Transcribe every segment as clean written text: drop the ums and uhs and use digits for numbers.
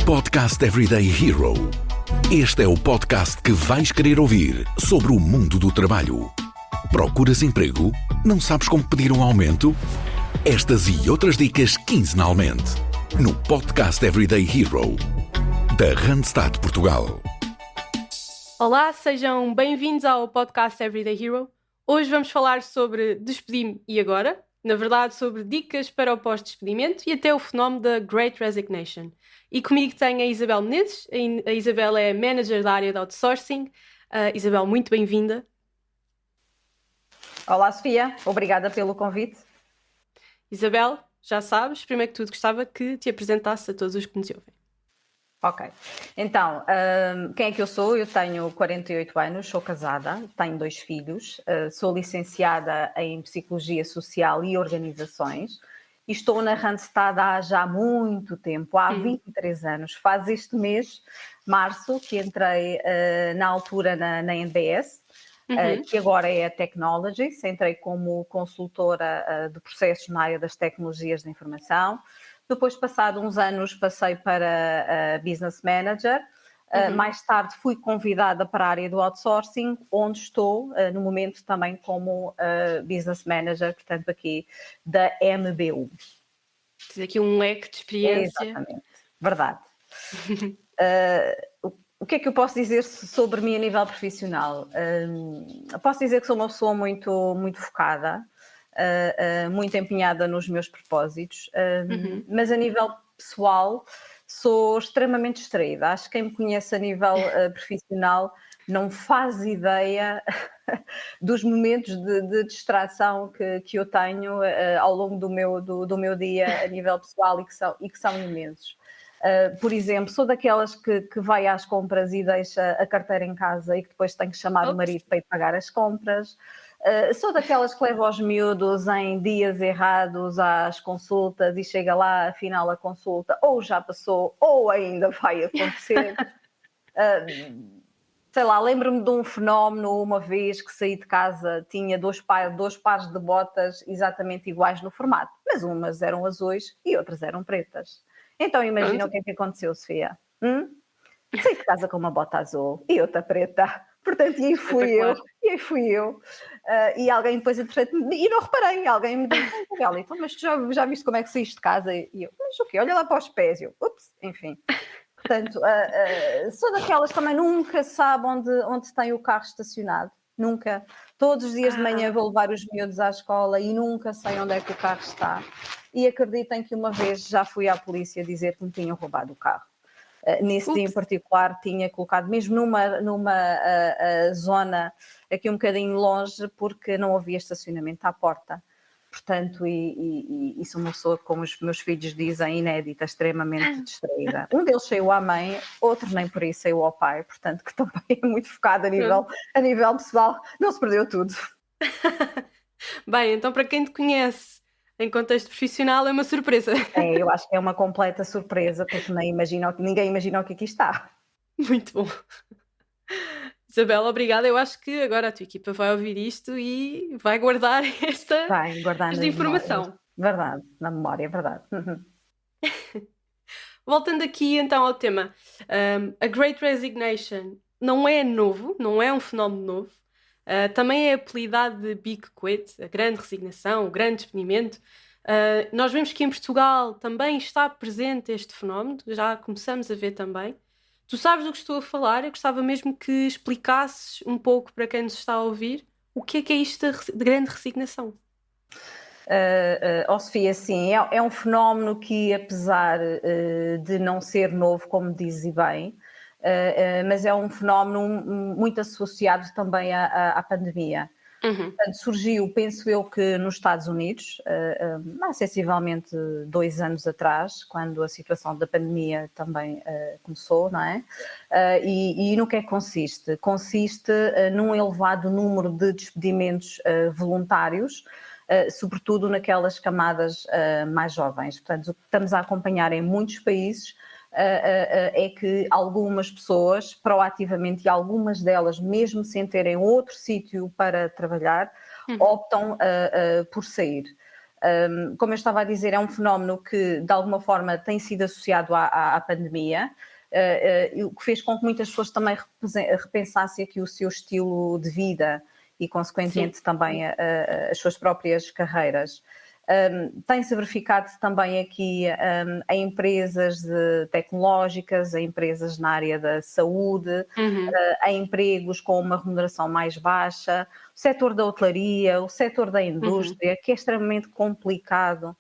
Podcast Everyday Hero. Este é o podcast que vais querer ouvir sobre o mundo do trabalho. Procuras emprego? Não sabes como pedir um aumento? Estas e outras dicas quinzenalmente no Podcast Everyday Hero da Randstad Portugal. Olá, sejam bem-vindos ao Podcast Everyday Hero. Hoje vamos falar sobre despedi-me e agora, na verdade sobre dicas para o pós-despedimento e até o fenómeno da Great Resignation. E comigo tenho a Isabel Menezes. A Isabel é Manager da área de Outsourcing. Isabel, muito bem-vinda. Olá, Sofia. Obrigada pelo convite. Isabel, já sabes, primeiro que tudo gostava que te apresentasses a todos os que nos ouvem. Ok. Então, quem é que eu sou? Eu tenho 48 anos, sou casada, tenho 2 filhos, sou licenciada em Psicologia Social e Organizações e estou na Randstad há já muito tempo, há 23 anos. Faz este mês, março, que entrei na altura na NBS, que agora é a Technologies. Entrei como consultora de processos na área das tecnologias da informação. Depois, passado uns anos, passei para Business Manager. Mais tarde fui convidada para a área do outsourcing, onde estou no momento também como Business Manager, portanto aqui da MBU. Tens aqui um leque de experiência. Exatamente, verdade. O que é que eu posso dizer sobre mim a nível profissional? Posso dizer que sou uma pessoa muito focada, muito empenhada nos meus propósitos, mas a nível pessoal sou extremamente distraída. Acho que quem me conhece a nível profissional não faz ideia dos momentos de distração que eu tenho ao longo do meu dia a nível pessoal e que são imensos. Por exemplo, sou daquelas que vai às compras e deixa a carteira em casa e que depois tem que chamar o marido para ir pagar as compras. Sou daquelas que leva os miúdos em dias errados às consultas e chega lá, afinal a consulta ou já passou ou ainda vai acontecer. Sei lá, lembro-me de um fenómeno uma vez que saí de casa, tinha dois pares de botas exatamente iguais no formato, mas umas eram azuis e outras eram pretas. Então imagina o que é que aconteceu, Sofia. Saí de casa com uma bota azul e outra preta. Portanto, e aí fui eu. E alguém depois, entretanto, e não reparei, alguém me disse, então, mas tu já viste como é que saíste de casa? E eu, mas o quê? Olha lá para os pés. Eu, ups, enfim. Portanto, sou daquelas que também nunca sabe onde tem o carro estacionado. Nunca. Todos os dias de manhã vou levar os miúdos à escola e nunca sei onde é que o carro está. E acreditem que uma vez já fui à polícia dizer que me tinham roubado o carro. Nesse dia em particular tinha colocado mesmo numa zona aqui um bocadinho longe porque não havia estacionamento à porta. Portanto, e sou uma pessoa, como os meus filhos dizem, inédita, extremamente distraída. Um deles saiu à mãe, outro nem por isso saiu ao pai, portanto, que também é muito focado a nível pessoal. Não se perdeu tudo. Bem, então para quem te conhece em contexto profissional é uma surpresa. Eu acho que é uma completa surpresa, porque ninguém imagina o que aqui está. Muito bom. Isabel, obrigada. Eu acho que agora a tua equipa vai ouvir isto e vai guardar esta informação. Verdade, na memória, verdade. Voltando aqui então ao tema, a Great Resignation não é novo, não é um fenómeno novo. Também é apelidado de Big Quit, a grande resignação, o grande despedimento. Nós vemos que em Portugal também está presente este fenómeno, já começamos a ver também. Tu sabes do que estou a falar, eu gostava mesmo que explicasses um pouco para quem nos está a ouvir o que é isto de grande resignação. Sofia, sim, é um fenómeno que, apesar de não ser novo, como dizes bem, mas é um fenómeno muito associado também à pandemia. Portanto, surgiu, penso eu, que nos Estados Unidos, há sensivelmente 2 anos atrás, quando a situação da pandemia também começou, não é? E no que é que consiste? Consiste num elevado número de despedimentos voluntários, sobretudo naquelas camadas mais jovens. Portanto, o que estamos a acompanhar em muitos países é que algumas pessoas, proativamente, e algumas delas, mesmo sem terem outro sítio para trabalhar, optam por sair. Como eu estava a dizer, é um fenómeno que de alguma forma tem sido associado à pandemia, o que fez com que muitas pessoas também repensassem aqui o seu estilo de vida e consequentemente também as suas próprias carreiras. Tem-se verificado também aqui em empresas tecnológicas, em empresas na área da saúde, em empregos com uma remuneração mais baixa, o setor da hotelaria, o setor da indústria, que é extremamente complicado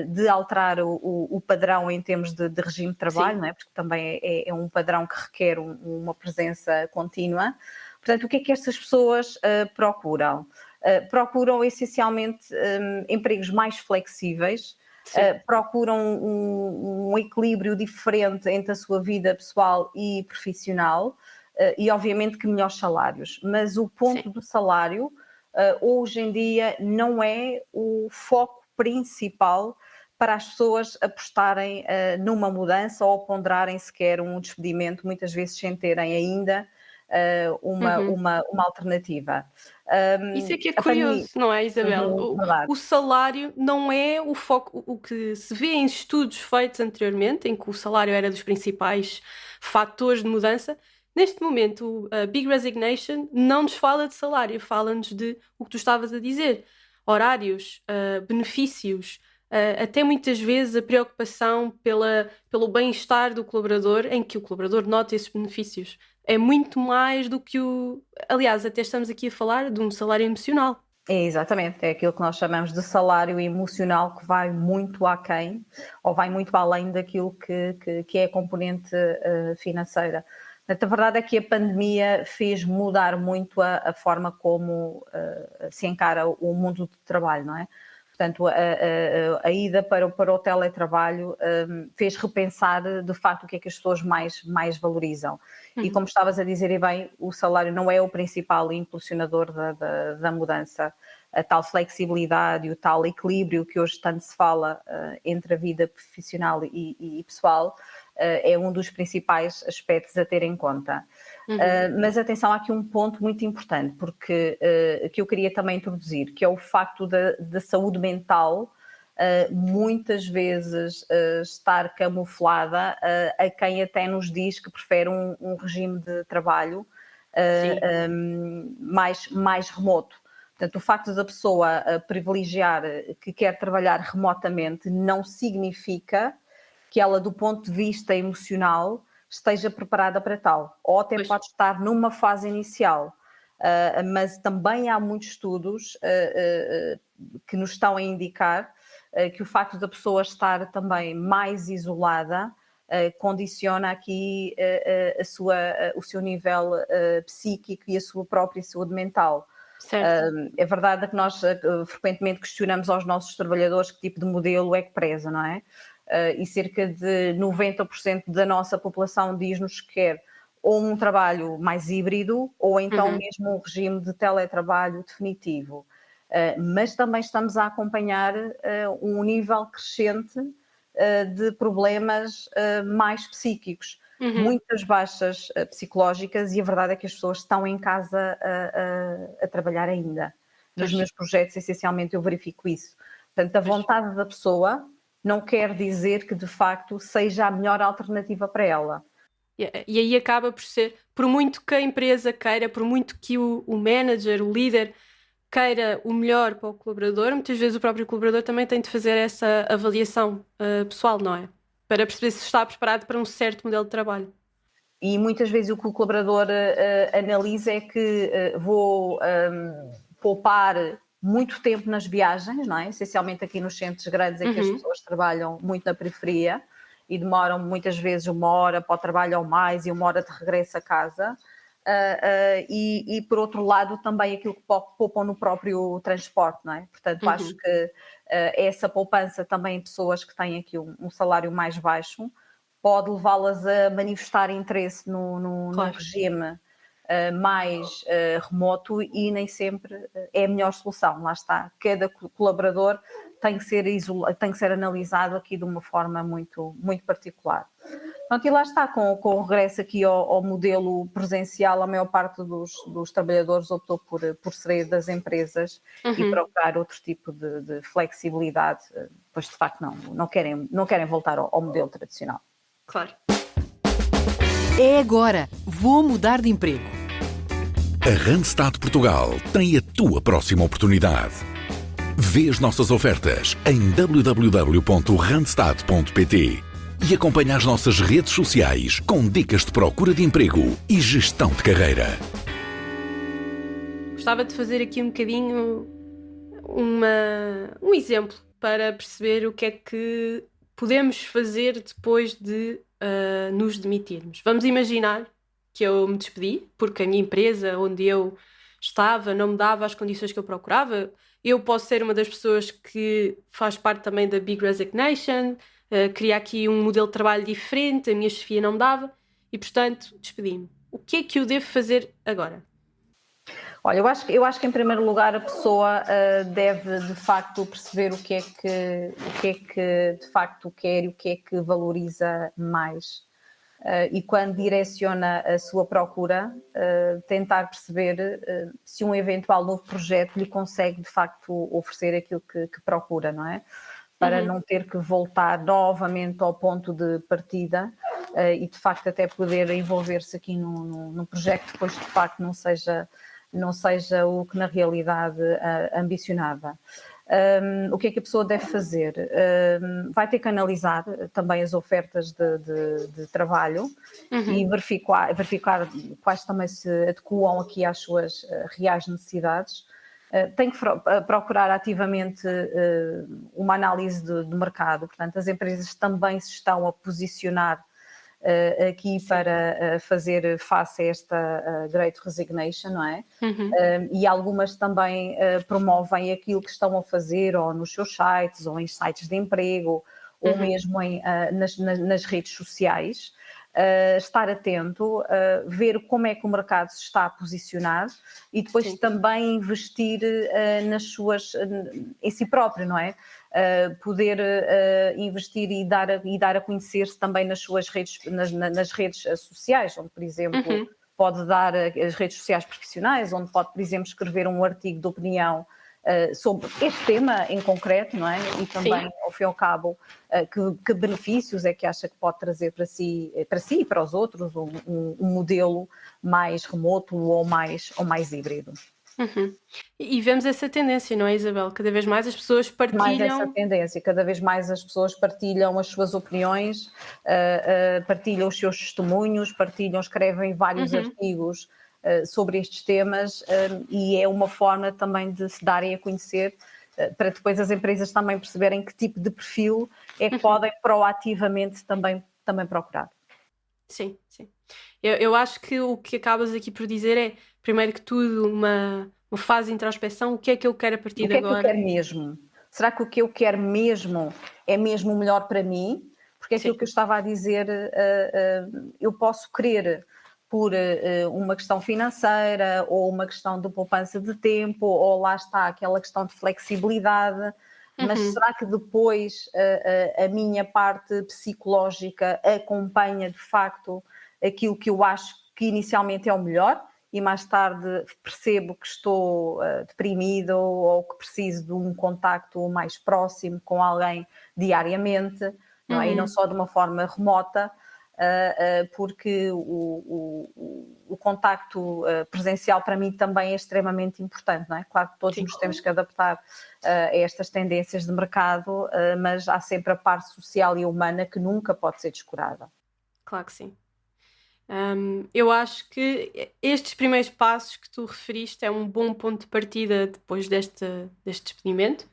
de alterar o padrão em termos de regime de trabalho, não é? Porque também é um padrão que requer uma presença contínua. Portanto, o que é que estas pessoas procuram? Procuram essencialmente empregos mais flexíveis, procuram um equilíbrio diferente entre a sua vida pessoal e profissional e obviamente que melhores salários. Mas o ponto do salário hoje em dia não é o foco principal para as pessoas apostarem numa mudança ou ponderarem sequer um despedimento, muitas vezes sem terem ainda uma alternativa. Isso é que é curioso, não é, Isabel? O salário não é o foco, o que se vê em estudos feitos anteriormente, em que o salário era dos principais fatores de mudança. Neste momento, a Big Resignation não nos fala de salário, fala-nos de o que tu estavas a dizer, horários, benefícios, até muitas vezes a preocupação pelo bem-estar do colaborador, em que o colaborador nota esses benefícios. É muito mais do que o... Aliás, até estamos aqui a falar de um salário emocional. É, exatamente, é aquilo que nós chamamos de salário emocional, que vai muito aquém, ou vai muito além daquilo que é a componente financeira. Portanto, a verdade é que a pandemia fez mudar muito a forma como se encara o mundo do trabalho, não é? Portanto, a ida para o teletrabalho fez repensar, de facto, o que é que as pessoas mais valorizam. E como estavas a dizer, e bem, o salário não é o principal impulsionador da mudança. A tal flexibilidade e o tal equilíbrio que hoje tanto se fala entre a vida profissional e pessoal é um dos principais aspectos a ter em conta. Mas atenção, há aqui um ponto muito importante, porque que eu queria também introduzir, que é o facto da saúde mental muitas vezes estar camuflada a quem até nos diz que prefere um regime de trabalho mais remoto. Portanto, o facto da pessoa privilegiar que quer trabalhar remotamente não significa que ela, do ponto de vista emocional, esteja preparada para tal. Ou até pode estar numa fase inicial. Mas também há muitos estudos que nos estão a indicar que o facto da pessoa estar também mais isolada condiciona aqui o seu nível psíquico e a sua própria saúde mental. É verdade que nós frequentemente questionamos aos nossos trabalhadores que tipo de modelo é que preza, não é? E cerca de 90% da nossa população diz-nos que quer ou um trabalho mais híbrido ou então mesmo um regime de teletrabalho definitivo. Mas também estamos a acompanhar um nível crescente de problemas mais psíquicos. Muitas baixas psicológicas e a verdade é que as pessoas estão em casa a trabalhar ainda. Nos meus projetos, essencialmente, eu verifico isso. Portanto, a vontade da pessoa não quer dizer que, de facto, seja a melhor alternativa para ela. E aí acaba por ser, por muito que a empresa queira, por muito que o manager, o líder, queira o melhor para o colaborador, muitas vezes o próprio colaborador também tem de fazer essa avaliação pessoal, não é? Para perceber se está preparado para um certo modelo de trabalho. E muitas vezes o que o colaborador analisa é que vou poupar muito tempo nas viagens, não é? Essencialmente aqui nos centros grandes em que as pessoas trabalham muito na periferia e demoram muitas vezes 1 hora para o trabalho ou mais e 1 hora de regresso a casa. E por outro lado também aquilo que poupam no próprio transporte, não é? Portanto, acho que essa poupança também em pessoas que têm aqui um salário mais baixo pode levá-las a manifestar interesse no regime mais remoto e nem sempre é a melhor solução, lá está. Cada colaborador tem que ser analisado aqui de uma forma muito, muito particular. Pronto, e lá está, com o regresso aqui ao modelo presencial, a maior parte dos trabalhadores optou por sair das empresas e procurar outro tipo de flexibilidade, pois de facto não querem voltar ao modelo tradicional. Claro. É agora, vou mudar de emprego. A Randstad Portugal tem a tua próxima oportunidade. Vê as nossas ofertas em www.randstad.pt e acompanha as nossas redes sociais com dicas de procura de emprego e gestão de carreira. Gostava de fazer aqui um bocadinho um exemplo para perceber o que é que podemos fazer depois de nos demitirmos. Vamos imaginar que eu me despedi porque a minha empresa onde eu estava não me dava as condições que eu procurava. Eu posso ser uma das pessoas que faz parte também da Big Resignation, queria aqui um modelo de trabalho diferente, a minha chefia não me dava e, portanto, despedi-me. O que é que eu devo fazer agora? Olha, eu acho que em primeiro lugar a pessoa deve de facto perceber o que é que de facto quer e o que é que valoriza mais. E quando direciona a sua procura, tentar perceber se um eventual novo projeto lhe consegue de facto oferecer aquilo que procura, não é? Para não ter que voltar novamente ao ponto de partida e de facto até poder envolver-se aqui num projeto que depois de facto não seja o que na realidade ambicionava. O que é que a pessoa deve fazer? Vai ter que analisar também as ofertas de trabalho e verificar quais também se adequam aqui às suas reais necessidades. Tem que procurar ativamente uma análise do mercado, portanto as empresas também se estão a posicionar aqui para fazer face a esta Great Resignation, não é? E algumas também promovem aquilo que estão a fazer ou nos seus sites ou em sites de emprego ou mesmo nas redes sociais. Estar atento, ver como é que o mercado se está a posicionar e depois também investir em si próprio, não é? Poder investir e dar a conhecer-se também nas suas redes, nas redes sociais, onde, por exemplo, pode dar as redes sociais profissionais, onde pode, por exemplo, escrever um artigo de opinião sobre este tema em concreto, não é? E também, ao fim e ao cabo, que benefícios é que acha que pode trazer para si e para os outros um modelo mais remoto ou mais híbrido. E vemos essa tendência, não é, Isabel? Cada vez mais as pessoas partilham... Mais essa tendência, cada vez mais as pessoas partilham as suas opiniões, partilham os seus testemunhos, escrevem vários artigos sobre estes temas e é uma forma também de se darem a conhecer para depois as empresas também perceberem que tipo de perfil é que podem proativamente também procurar. Sim. Eu acho que o que acabas aqui por dizer é, primeiro que tudo, uma fase de introspeção. O que é que eu quero a partir de agora? O que é que eu quero mesmo? Será que o que eu quero mesmo é mesmo o melhor para mim? Porque é aquilo que eu estava a dizer, eu posso querer por uma questão financeira ou uma questão de poupança de tempo ou lá está aquela questão de flexibilidade, mas será que depois a minha parte psicológica acompanha de facto aquilo que eu acho que inicialmente é o melhor e mais tarde percebo que estou deprimido ou que preciso de um contacto mais próximo com alguém diariamente, não é? E não só de uma forma remota, porque o contacto presencial para mim também é extremamente importante, não é? Claro que todos nos temos que adaptar a estas tendências de mercado, mas há sempre a parte social e humana que nunca pode ser descurada. Claro que sim. Eu acho que estes primeiros passos que tu referiste é um bom ponto de partida depois deste despedimento.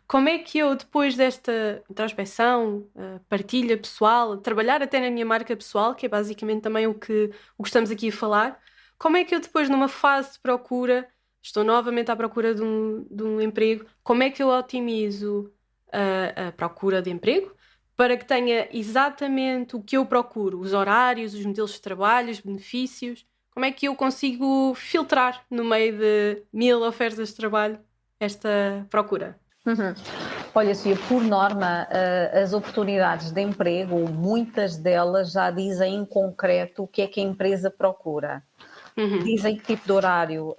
Como é que eu, depois desta introspecção, partilha pessoal, trabalhar até na minha marca pessoal, que é basicamente também o que estamos aqui a falar, como é que eu depois, numa fase de procura, estou novamente à procura de um emprego, como é que eu otimizo a procura de emprego para que tenha exatamente o que eu procuro, os horários, os modelos de trabalho, os benefícios? Como é que eu consigo filtrar no meio de 1000 ofertas de trabalho esta procura? Olha, Sofia, por norma, as oportunidades de emprego, muitas delas já dizem em concreto o que é que a empresa procura. Dizem que tipo de horário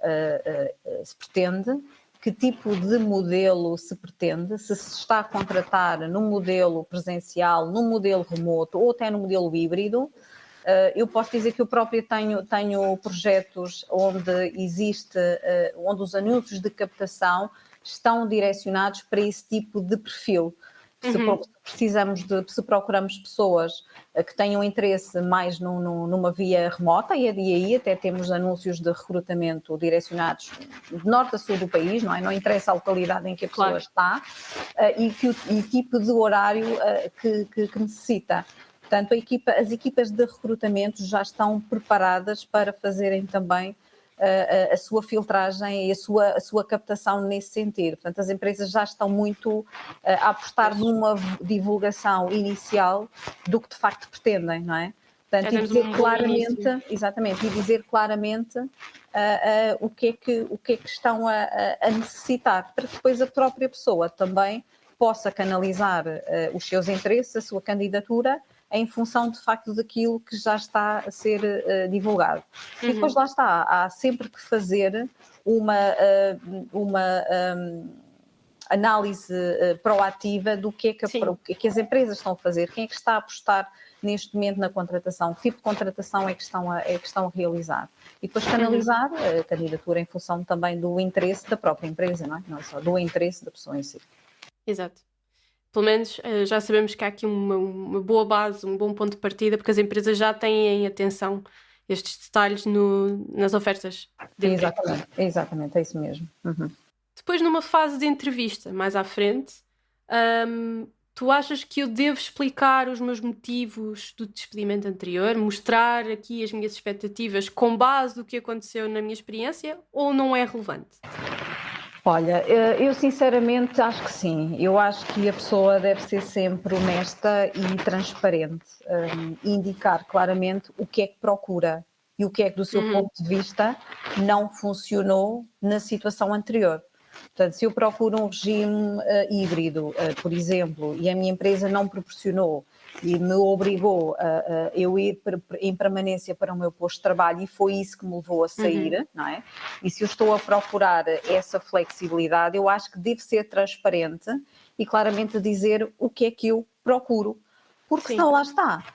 se pretende, que tipo de modelo se pretende, se está a contratar num modelo presencial, num modelo remoto ou até no modelo híbrido. Eu posso dizer que eu própria tenho projetos onde onde os anúncios de captação estão direcionados para esse tipo de perfil. Se procuramos pessoas que tenham interesse mais numa via remota, e aí até temos anúncios de recrutamento direcionados de norte a sul do país, não é? Não interessa a localidade em que a pessoa está, e tipo de horário que necessita. Portanto, as equipas de recrutamento já estão preparadas para fazerem também a sua filtragem e a sua captação nesse sentido. Portanto, as empresas já estão muito a apostar numa divulgação inicial do que de facto pretendem, não é? Portanto, e dizer claramente, exatamente, e dizer claramente o que é que estão a necessitar, para que depois a própria pessoa também possa canalizar os seus interesses, a sua candidatura, em função de facto daquilo que já está a ser divulgado. E depois lá está, há sempre que fazer uma análise proativa do que é que as empresas estão a fazer, quem é que está a apostar neste momento na contratação, que tipo de contratação é que estão a realizar. E depois canalizar a candidatura em função também do interesse da própria empresa, não é? Não é só do interesse da pessoa em si. Exato. Pelo menos já sabemos que há aqui uma boa base, um bom ponto de partida, porque as empresas já têm em atenção estes detalhes nas ofertas de emprego. Exatamente, é isso mesmo. Depois, numa fase de entrevista, mais à frente, tu achas que eu devo explicar os meus motivos do despedimento anterior, mostrar aqui as minhas expectativas com base no que aconteceu na minha experiência, ou não é relevante? Olha, eu sinceramente acho que sim. Eu acho que a pessoa deve ser sempre honesta e transparente, indicar claramente o que é que procura e o que é que, do seu ponto de vista, não funcionou na situação anterior. Portanto, se eu procuro um regime híbrido, por exemplo, e a minha empresa não proporcionou e me obrigou a eu ir em permanência para o meu posto de trabalho, e foi isso que me levou a sair, não é? E se eu estou a procurar essa flexibilidade, eu acho que devo ser transparente e claramente dizer o que é que eu procuro, porque senão lá está.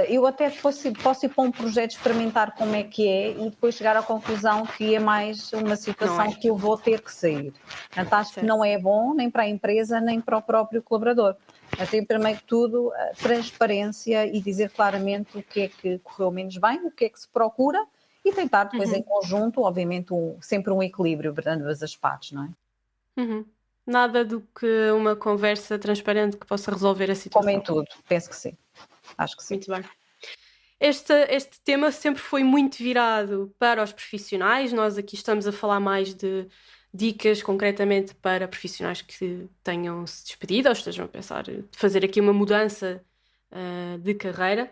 Eu até posso ir para um projeto experimentar como é que é e depois chegar à conclusão que é mais uma situação que eu vou ter que sair. Portanto, acho que não é bom nem para a empresa nem para o próprio colaborador. Até primeiro que tudo, transparência e dizer claramente o que é que correu menos bem, o que é que se procura e tentar depois em conjunto, obviamente, sempre um equilíbrio entre ambas as partes, não é? Nada do que uma conversa transparente que possa resolver a situação. Como em tudo, penso que sim. Acho que sim. Muito bem. Este tema sempre foi muito virado para os profissionais. Nós aqui estamos a falar mais de dicas concretamente para profissionais que tenham se despedido ou estejam a pensar de fazer aqui uma mudança de carreira.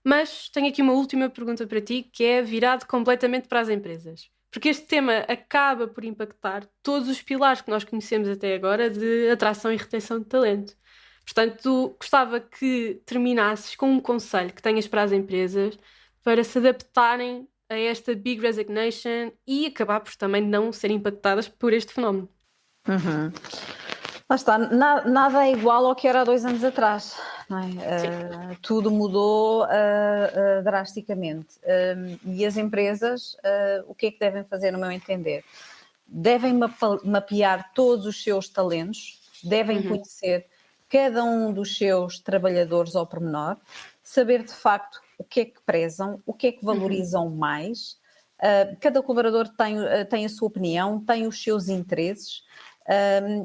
Mas tenho aqui uma última pergunta para ti, que é virado completamente para as empresas. Porque este tema acaba por impactar todos os pilares que nós conhecemos até agora de atração e retenção de talento. Portanto, gostava que terminasses com um conselho que tenhas para as empresas para se adaptarem a esta Big Resignation e acabar por também não serem impactadas por este fenómeno. Lá está, nada é igual ao que era há 2 anos atrás, não é? Tudo mudou drasticamente. E as empresas, o que é que devem fazer, no meu entender? Devem mapear todos os seus talentos, devem conhecer cada um dos seus trabalhadores ao pormenor, saber de facto o que é que prezam, o que é que valorizam mais. Cada colaborador tem a sua opinião, tem os seus interesses.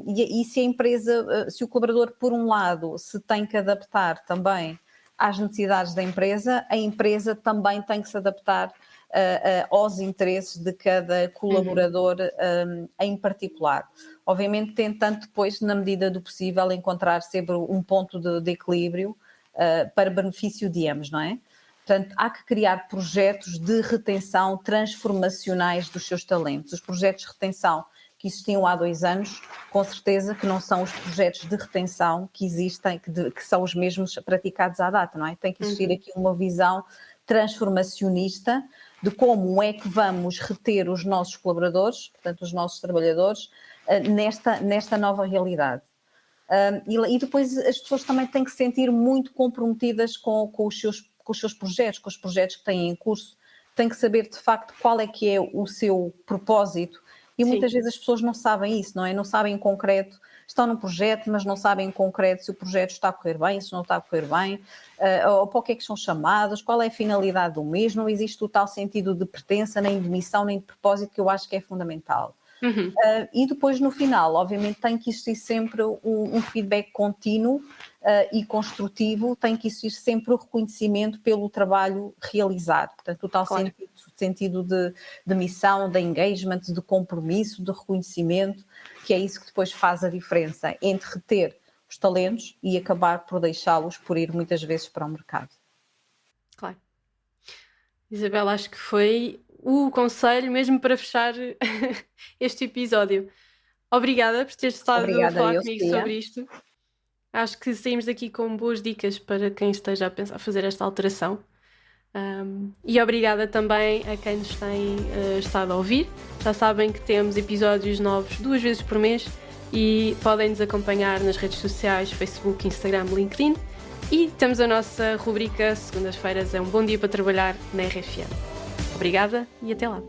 E se a empresa, se o colaborador, por um lado, se tem que adaptar também às necessidades da empresa, a empresa também tem que se adaptar aos interesses de cada colaborador em particular. Obviamente tentando depois, na medida do possível, encontrar sempre um ponto de equilíbrio para benefício de ambos, não é? Portanto, há que criar projetos de retenção transformacionais dos seus talentos. Os projetos de retenção que existiam há 2 anos, com certeza que não são os projetos de retenção que existem, que são os mesmos praticados à data, não é? Tem que existir aqui uma visão transformacionista de como é que vamos reter os nossos colaboradores, portanto os nossos trabalhadores, nesta nova realidade. E depois as pessoas também têm que se sentir muito comprometidas com os seus projetos, com os projetos que têm em curso, têm que saber de facto qual é que é o seu propósito. E muitas vezes as pessoas não sabem isso, não é? Não sabem em concreto, estão num projeto, mas não sabem em concreto se o projeto está a correr bem, se não está a correr bem, ou para o que é que são chamados, qual é a finalidade do mesmo. Não existe o tal sentido de pertença, nem de missão, nem de propósito, que eu acho que é fundamental. E depois, no final, obviamente, tem que existir sempre um feedback contínuo e construtivo, tem que existir sempre o reconhecimento pelo trabalho realizado. Portanto, o tal sentido de missão, de engagement, de compromisso, de reconhecimento, que é isso que depois faz a diferença entre reter os talentos e acabar por deixá-los por ir muitas vezes para o mercado. Claro. Isabela, acho que foi o conselho mesmo para fechar este episódio. Obrigada por teres estado a falar comigo sobre isto. Acho que saímos daqui com boas dicas para quem esteja a pensar fazer esta alteração. E obrigada também a quem nos tem estado a ouvir. Já sabem que temos episódios novos 2 vezes por mês e podem nos acompanhar nas redes sociais, Facebook, Instagram, LinkedIn. E temos a nossa rubrica segundas-feiras, é um bom dia para trabalhar na RFM. Obrigada e até lá.